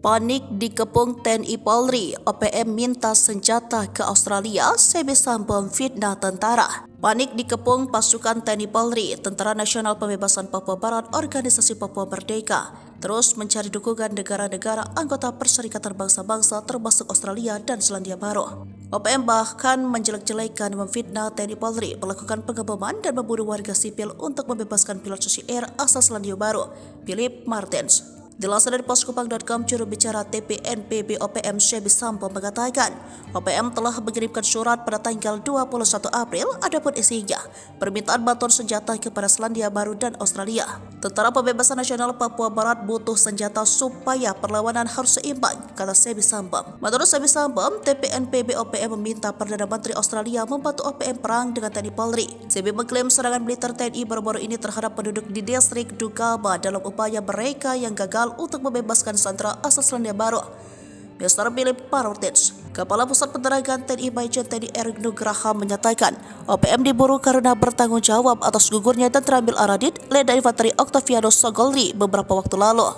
Panik dikepung TNI Polri, OPM minta senjata ke Australia, sebisa bom fitnah tentara. Panik dikepung pasukan TNI Polri, Tentara Nasional Pembebasan Papua Barat, Organisasi Papua Merdeka, terus mencari dukungan negara-negara anggota Perserikatan Bangsa-Bangsa termasuk Australia dan Selandia Baru. OPM bahkan menjelek-jelekan memfitnah TNI Polri melakukan pengeboman dan membunuh warga sipil untuk membebaskan pilot Susi Air asal Selandia Baru, Philip Martens. Dilansir dari poskupang.com, juru bicara TPNPB OPM Shebi Sambo mengatakan, OPM telah mengirimkan surat pada tanggal 21 April, adapun isinya permintaan bantuan senjata kepada Selandia Baru dan Australia. Tentara Pembebasan Nasional Papua Barat butuh senjata supaya perlawanan harus seimbang, kata Shebi Sambo. Menurut Shebi Sambo, TPNPB OPM meminta Perdana Menteri Australia membantu OPM perang dengan TNI Polri. Shebi mengklaim serangan militer TNI baru-baru ini terhadap penduduk di distrik Dugama dalam upaya mereka yang gagal untuk membebaskan sandera asal Selandia Baru. Mr. Philip Martens, Kepala Pusat Penerangan TNI Majen TNI Erik Nugraha menyatakan, OPM diburu karena bertanggung jawab atas gugurnya dan terambil Aradit, Letnan Infanteri Octavianus Sogolri beberapa waktu lalu.